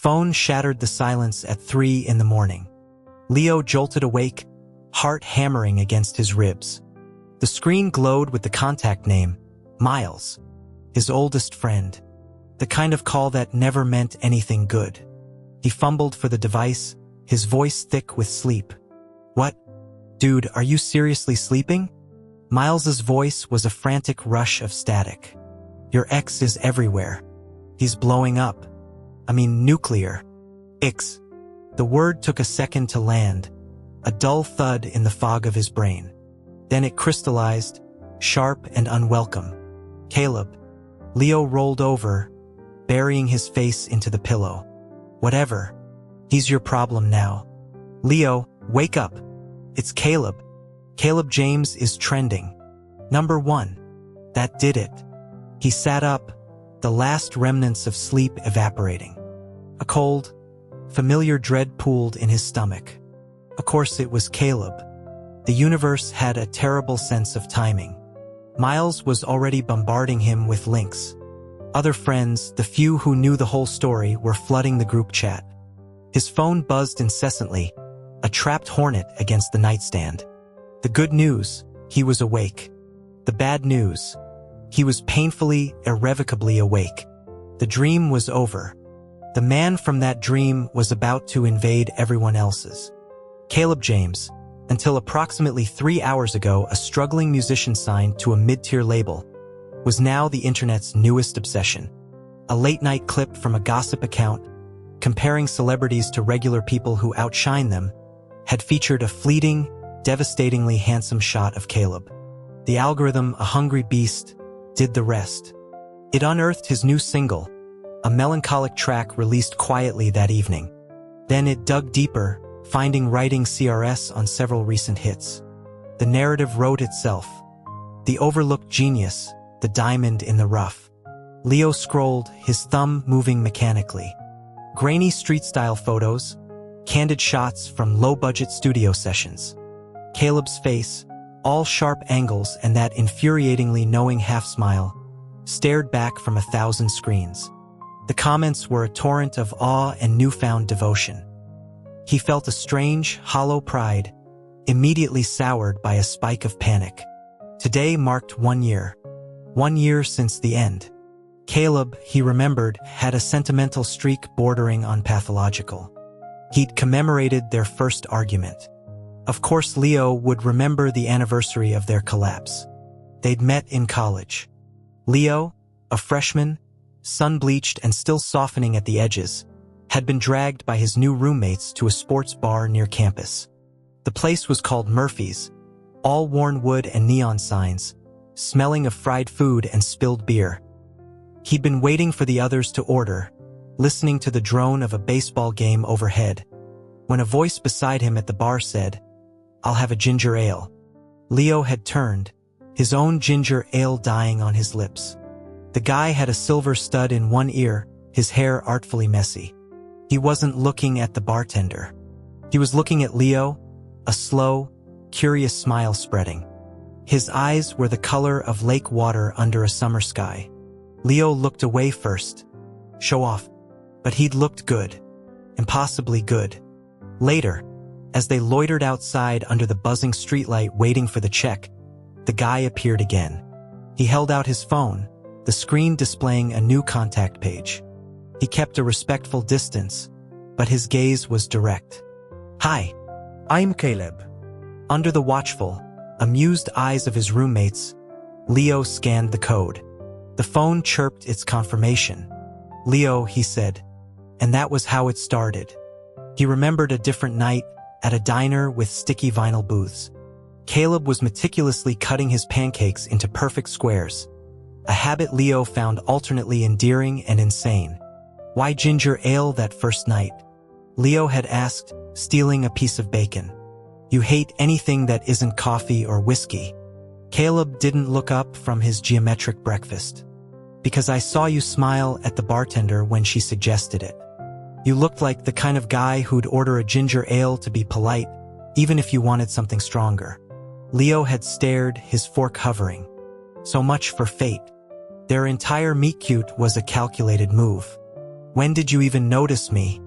phone shattered the silence at 3 in the morning. Leo jolted awake, heart hammering against his ribs. The screen glowed with the contact name, Miles, his oldest friend. The kind of call that never meant anything good. He fumbled for the device, his voice thick with sleep. "What? Dude, are you seriously sleeping?" Miles's voice was a frantic rush of static. "Your ex is everywhere. He's blowing up. I mean, nuclear. Ix." The word took a second to land, a dull thud in the fog of his brain. Then it crystallized, sharp and unwelcome. "Caleb." Leo rolled over, burying his face into the pillow. "Whatever. He's your problem now." "Leo, wake up. It's Caleb. Caleb James is trending. #1. That did it." He sat up, the last remnants of sleep evaporating. A cold, familiar dread pooled in his stomach. Of course it was Caleb. The universe had a terrible sense of timing. Miles was already bombarding him with links. Other friends, the few who knew the whole story, were flooding the group chat. His phone buzzed incessantly, a trapped hornet against the nightstand. The good news, he was awake. The bad news, he was painfully, irrevocably awake. The dream was over. The man from that dream was about to invade everyone else's. Caleb James, until approximately 3 hours ago a struggling musician signed to a mid-tier label, was now the internet's newest obsession. A late-night clip from a gossip account, comparing celebrities to regular people who outshine them, had featured a fleeting, devastatingly handsome shot of Caleb. The algorithm, a hungry beast, did the rest. It unearthed his new single, a melancholic track released quietly that evening. Then it dug deeper, finding writing CRS on several recent hits. The narrative wrote itself. The overlooked genius, the diamond in the rough. Leo scrolled, his thumb moving mechanically. Grainy street-style photos, candid shots from low-budget studio sessions. Caleb's face, all sharp angles and that infuriatingly knowing half-smile, stared back from 1,000 screens. The comments were a torrent of awe and newfound devotion. He felt a strange, hollow pride, immediately soured by a spike of panic. Today marked 1 year. 1 year since the end. Caleb, he remembered, had a sentimental streak bordering on pathological. He'd commemorated their first argument. Of course, Leo would remember the anniversary of their collapse. They'd met in college. Leo, a freshman, sun-bleached and still softening at the edges, had been dragged by his new roommates to a sports bar near campus. The place was called Murphy's, all worn wood and neon signs, smelling of fried food and spilled beer. He'd been waiting for the others to order, listening to the drone of a baseball game overhead, when a voice beside him at the bar said, "I'll have a ginger ale." Leo had turned, his own ginger ale dying on his lips. The guy had a silver stud in one ear, his hair artfully messy. He wasn't looking at the bartender. He was looking at Leo, a slow, curious smile spreading. His eyes were the color of lake water under a summer sky. Leo looked away first. Show off. But he'd looked good. Impossibly good. Later, as they loitered outside under the buzzing streetlight waiting for the check, the guy appeared again. He held out his phone, the screen displaying a new contact page. He kept a respectful distance, but his gaze was direct. "Hi, I'm Caleb." Under the watchful, amused eyes of his roommates, Leo scanned the code. The phone chirped its confirmation. "Leo," he said, and that was how it started. He remembered a different night at a diner with sticky vinyl booths. Caleb was meticulously cutting his pancakes into perfect squares, a habit Leo found alternately endearing and insane. "Why ginger ale that first night?" Leo had asked, stealing a piece of bacon. "You hate anything that isn't coffee or whiskey." Caleb didn't look up from his geometric breakfast. "Because I saw you smile at the bartender when she suggested it. You looked like the kind of guy who'd order a ginger ale to be polite, even if you wanted something stronger." Leo had stared, his fork hovering. So much for fate. Their entire meet-cute was a calculated move. When did you even notice me?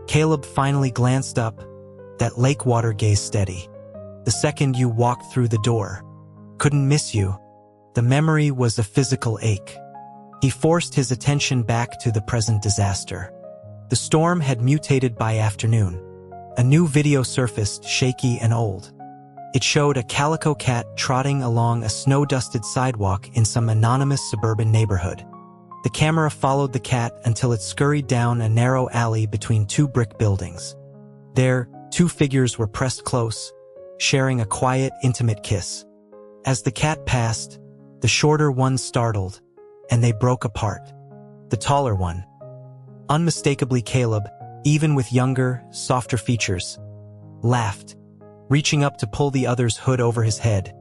Caleb finally glanced up, that lake water gaze steady. The second you walked through the door. Couldn't miss you. The memory was a physical ache. He forced his attention back to the present disaster. The storm had mutated by afternoon. A new video surfaced, shaky and old. It showed a calico cat trotting along a snow-dusted sidewalk in some anonymous suburban neighborhood. The camera followed the cat until it scurried down a narrow alley between two brick buildings. There, two figures were pressed close, sharing a quiet, intimate kiss. As the cat passed, the shorter one startled, and they broke apart. The taller one, unmistakably Caleb, even with younger, softer features, laughed, reaching up to pull the other's hood over his head,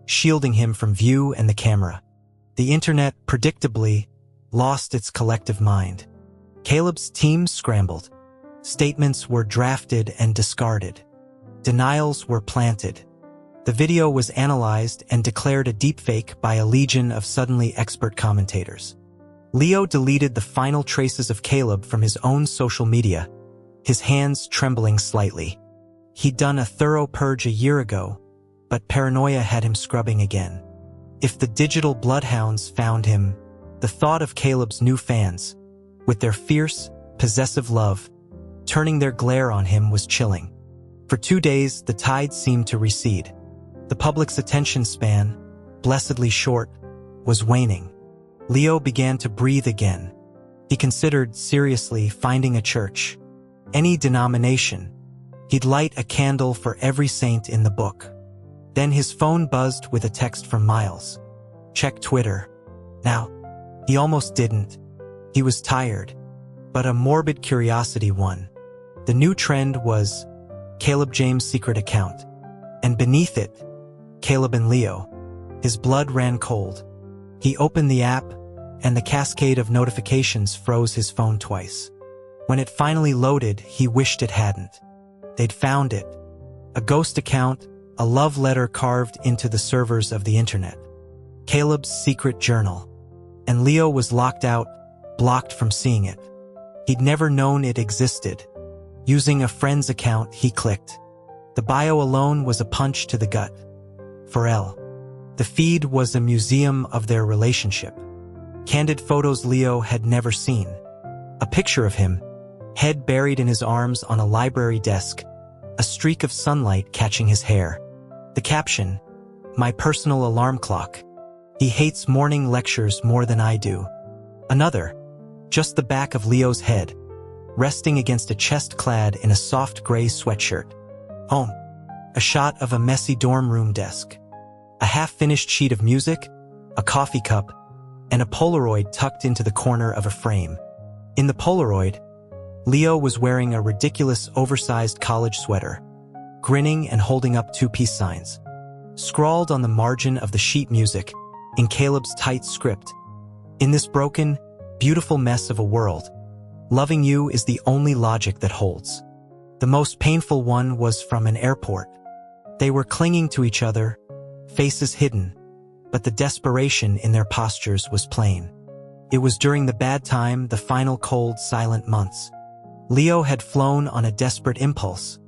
shielding him from view and the camera. The internet, predictably, lost its collective mind. Caleb's team scrambled. Statements were drafted and discarded. Denials were planted. The video was analyzed and declared a deepfake by a legion of suddenly expert commentators. Leo deleted the final traces of Caleb from his own social media, his hands trembling slightly. He'd done a thorough purge a year ago, but paranoia had him scrubbing again. If the digital bloodhounds found him, the thought of Caleb's new fans, with their fierce, possessive love, turning their glare on him was chilling. For 2 days, the tide seemed to recede. The public's attention span, blessedly short, was waning. Leo began to breathe again. He considered seriously finding a church. Any denomination. He'd light a candle for every saint in the book. Then his phone buzzed with a text from Miles. Check Twitter. Now, he almost didn't. He was tired, but a morbid curiosity won. The new trend was Caleb James' secret account, and beneath it, Caleb and Leo. His blood ran cold. He opened the app, and the cascade of notifications froze his phone twice. When it finally loaded, he wished it hadn't. They'd found it. A ghost account, a love letter carved into the servers of the internet. Caleb's secret journal. And Leo was locked out, blocked from seeing it. He'd never known it existed. Using a friend's account, he clicked. The bio alone was a punch to the gut. For L. The feed was a museum of their relationship. Candid photos Leo had never seen. A picture of him, head buried in his arms on a library desk, a streak of sunlight catching his hair. The caption, my personal alarm clock. He hates morning lectures more than I do. Another, just the back of Leo's head, resting against a chest clad in a soft gray sweatshirt. Home. A shot of a messy dorm room desk. A half-finished sheet of music, a coffee cup, and a Polaroid tucked into the corner of a frame. In the Polaroid, Leo was wearing a ridiculous oversized college sweater, grinning and holding up two peace signs. Scrawled on the margin of the sheet music, in Caleb's tight script, in this broken, beautiful mess of a world, loving you is the only logic that holds. The most painful one was from an airport. They were clinging to each other, faces hidden, but the desperation in their postures was plain. It was during the bad time, the final cold, silent months. Leo had flown on a desperate impulse,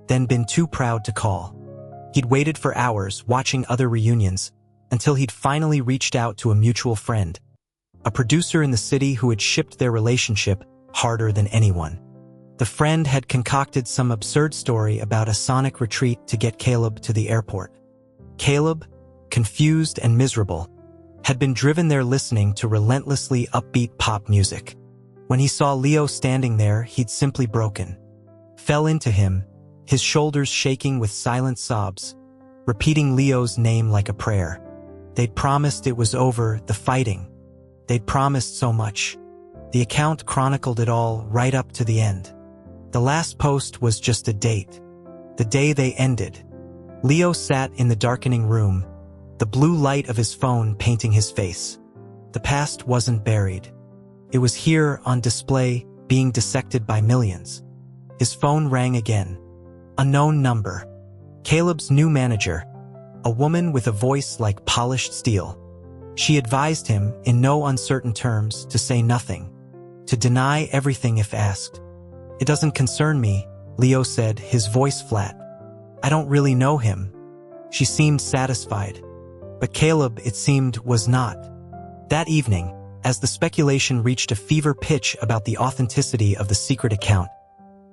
then been too proud to call. He'd waited for hours, watching other reunions, until he'd finally reached out to a mutual friend, a producer in the city who had shipped their relationship harder than anyone. The friend had concocted some absurd story about a sonic retreat to get Caleb to the airport. Caleb, confused and miserable, had been driven there listening to relentlessly upbeat pop music. When he saw Leo standing there, he'd simply broken. Fell into him, his shoulders shaking with silent sobs, repeating Leo's name like a prayer. They'd promised it was over, the fighting. They'd promised so much. The account chronicled it all right up to the end. The last post was just a date. The day they ended. Leo sat in the darkening room, the blue light of his phone painting his face. The past wasn't buried. It was here on display, being dissected by millions. His phone rang again. Unknown number. Caleb's new manager, a woman with a voice like polished steel. She advised him, in no uncertain terms, to say nothing. to deny everything if asked. It doesn't concern me, Leo said, his voice flat. I don't really know him. She seemed satisfied. But Caleb, it seemed, was not. That evening, as the speculation reached a fever pitch about the authenticity of the secret account,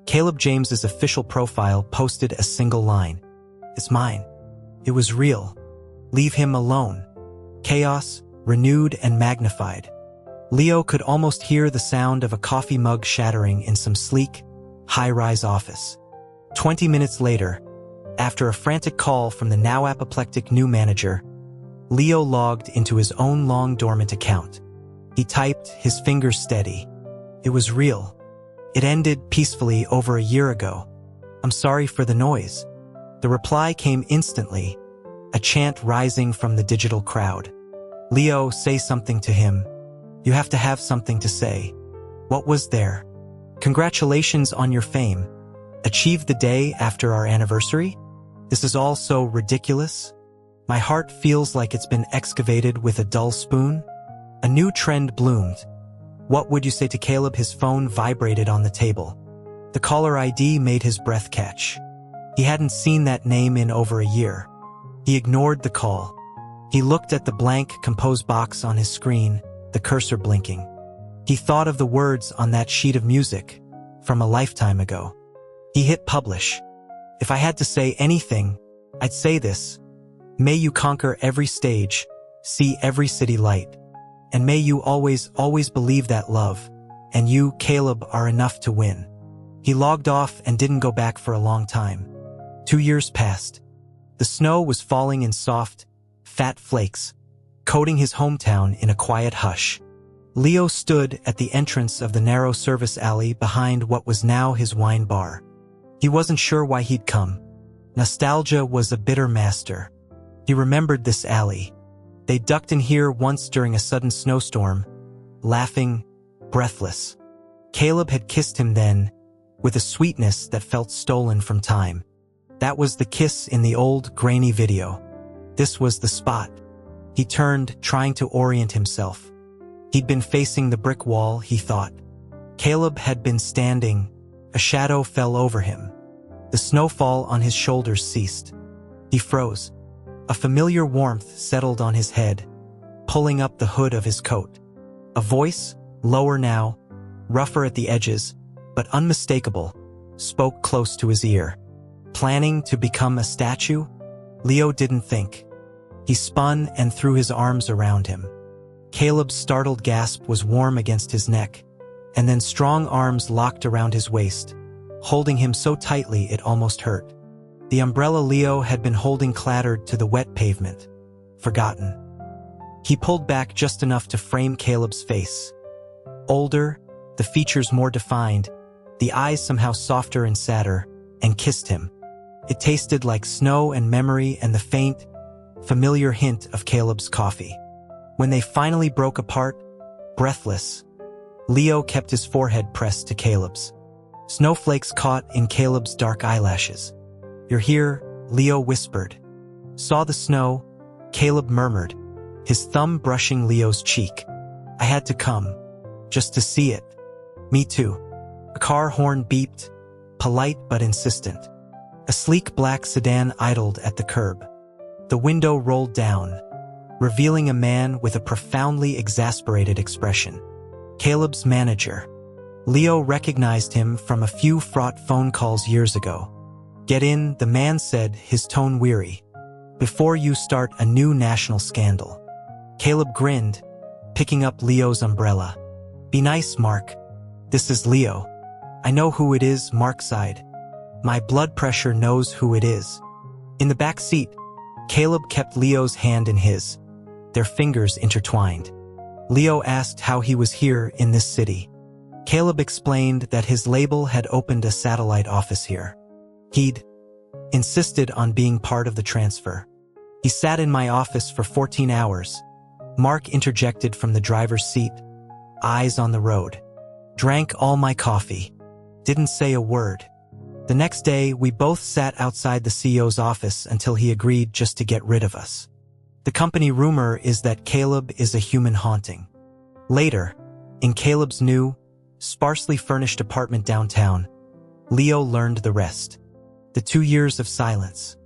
Caleb James's official profile posted a single line. It's mine. It was real. Leave him alone. Chaos, renewed and magnified. Leo could almost hear the sound of a coffee mug shattering in some sleek, high-rise office. 20 minutes later, after a frantic call from the now apoplectic new manager, Leo logged into his own long-dormant account. He typed, his fingers steady. It was real. It ended peacefully over a year ago. I'm sorry for the noise. The reply came instantly, a chant rising from the digital crowd. Leo, say something to him. You have to have something to say. What was there? Congratulations on your fame. Achieved the day after our anniversary? This is all so ridiculous. My heart feels like it's been excavated with a dull spoon. A new trend bloomed. What would you say to Caleb? His phone vibrated on the table. The caller ID made his breath catch. He hadn't seen that name in over a year. He ignored the call. He looked at the blank compose box on his screen, the cursor blinking. He thought of the words on that sheet of music from a lifetime ago. He hit publish. If I had to say anything, I'd say this. May you conquer every stage, see every city light, and may you always, always believe that love, and you, Caleb, are enough to win. He logged off and didn't go back for a long time. 2 years passed. The snow was falling in soft, fat flakes, coating his hometown in a quiet hush. Leo stood at the entrance of the narrow service alley behind what was now his wine bar. He wasn't sure why he'd come. Nostalgia was a bitter master. He remembered this alley. They ducked in here once during a sudden snowstorm, laughing, breathless. Caleb had kissed him then, with a sweetness that felt stolen from time. That was the kiss in the old, grainy video. This was the spot. He turned, trying to orient himself. He'd been facing the brick wall, he thought. Caleb had been standing. A shadow fell over him. The snowfall on his shoulders ceased. He froze. A familiar warmth settled on his head, pulling up the hood of his coat. A voice, lower now, rougher at the edges, but unmistakable, spoke close to his ear. Planning to become a statue? Leo didn't think. He spun and threw his arms around him. Caleb's startled gasp was warm against his neck, and then strong arms locked around his waist, holding him so tightly it almost hurt. The umbrella Leo had been holding clattered to the wet pavement, forgotten. He pulled back just enough to frame Caleb's face. Older, the features more defined, the eyes somehow softer and sadder, and kissed him. It tasted like snow and memory and the faint, familiar hint of Caleb's coffee. When they finally broke apart, breathless, Leo kept his forehead pressed to Caleb's. Snowflakes caught in Caleb's dark eyelashes. You're here, Leo whispered. Saw the snow, Caleb murmured, his thumb brushing Leo's cheek. I had to come, just to see it. Me too. A car horn beeped, polite but insistent. A sleek black sedan idled at the curb. The window rolled down, revealing a man with a profoundly exasperated expression. Caleb's manager. Leo recognized him from a few fraught phone calls years ago. Get in, the man said, his tone weary. Before you start a new national scandal. Caleb grinned, picking up Leo's umbrella. Be nice, Mark. This is Leo. I know who it is, Mark sighed. My blood pressure knows who it is. In the back seat, Caleb kept Leo's hand in his, their fingers intertwined. Leo asked how he was here in this city. Caleb explained that his label had opened a satellite office here. He'd insisted on being part of the transfer. He sat in my office for 14 hours. Mark interjected from the driver's seat, eyes on the road. Drank all my coffee. Didn't say a word. The next day, we both sat outside the CEO's office until he agreed just to get rid of us. The company rumor is that Caleb is a human haunting. Later, in Caleb's new, sparsely furnished apartment downtown, Leo learned the rest. The 2 years of silence.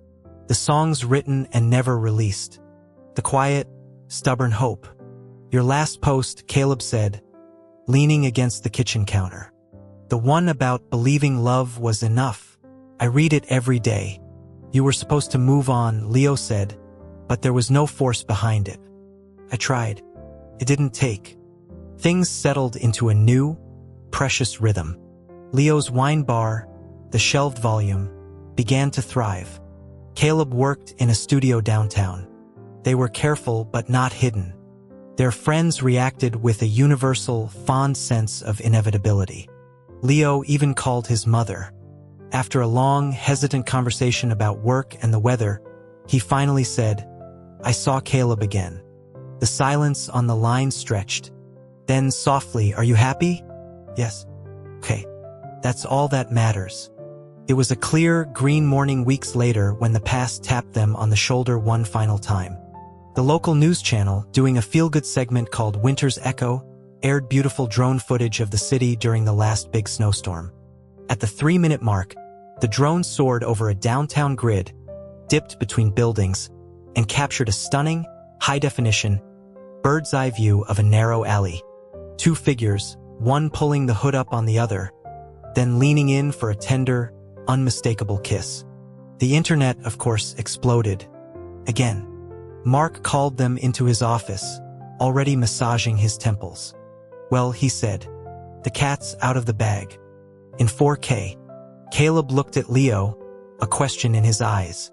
The songs written and never released. The quiet, stubborn hope. Your last post, Caleb said, leaning against the kitchen counter. The one about believing love was enough. I read it every day. You were supposed to move on, Leo said, but there was no force behind it. I tried. It didn't take. Things settled into a new, precious rhythm. Leo's wine bar, the shelved volume, began to thrive. Caleb worked in a studio downtown. They were careful but not hidden. Their friends reacted with a universal, fond sense of inevitability. Leo even called his mother. After a long, hesitant conversation about work and the weather, he finally said, I saw Caleb again. The silence on the line stretched. Then softly, are you happy? Yes. Okay. That's all that matters. It was a clear, green morning weeks later when the past tapped them on the shoulder one final time. The local news channel, doing a feel-good segment called Winter's Echo, aired beautiful drone footage of the city during the last big snowstorm. At the 3-minute mark, the drone soared over a downtown grid, dipped between buildings, and captured a stunning, high-definition, bird's-eye view of a narrow alley. 2 figures, one pulling the hood up on the other, then leaning in for a tender, unmistakable kiss. The internet, of course, exploded. Again. Mark called them into his office, already massaging his temples. Well, he said, the cat's out of the bag. In 4K. Caleb looked at Leo, a question in his eyes.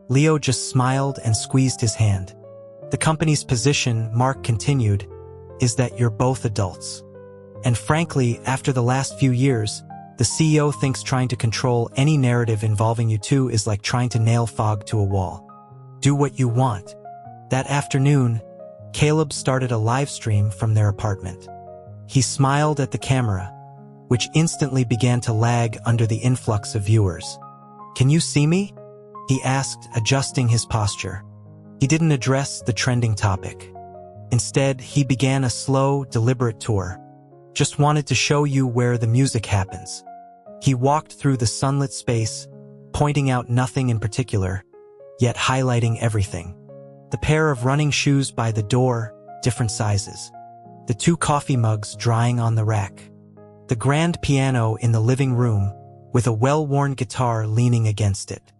Leo just smiled and squeezed his hand. The company's position, Mark continued, is that you're both adults. And frankly, after the last few years, the CEO thinks trying to control any narrative involving you two is like trying to nail fog to a wall. Do what you want. That afternoon, Caleb started a live stream from their apartment. He smiled at the camera, which instantly began to lag under the influx of viewers. Can you see me? He asked, adjusting his posture. He didn't address the trending topic. Instead, he began a slow, deliberate tour. Just wanted to show you where the music happens. He walked through the sunlit space, pointing out nothing in particular, yet highlighting everything. The pair of running shoes by the door, different sizes. The 2 coffee mugs drying on the rack. The grand piano in the living room, with a well-worn guitar leaning against it.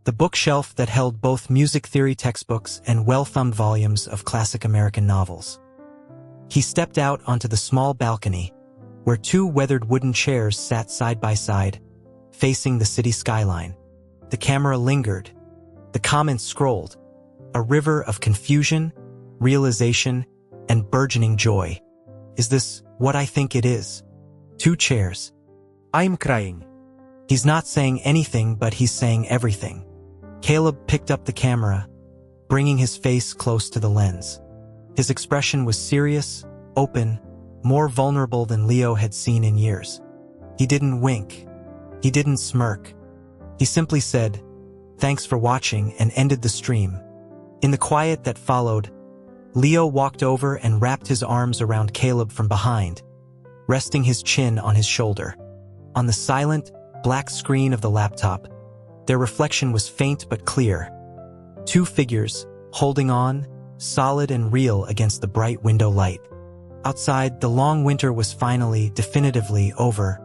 The bookshelf that held both music theory textbooks and well-thumbed volumes of classic American novels. He stepped out onto the small balcony, where 2 weathered wooden chairs sat side by side, facing the city skyline. The camera lingered. The comments scrolled. A river of confusion, realization, and burgeoning joy. Is this what I think it is? 2 chairs. I'm crying. He's not saying anything, but he's saying everything. Caleb picked up the camera, bringing his face close to the lens. His expression was serious, open, more vulnerable than Leo had seen in years. He didn't wink. He didn't smirk. He simply said, "Thanks for watching," and ended the stream. In the quiet that followed, Leo walked over and wrapped his arms around Caleb from behind, resting his chin on his shoulder. On the silent, black screen of the laptop, their reflection was faint but clear. 2 figures, holding on, solid and real against the bright window light. Outside, the long winter was finally, definitively over,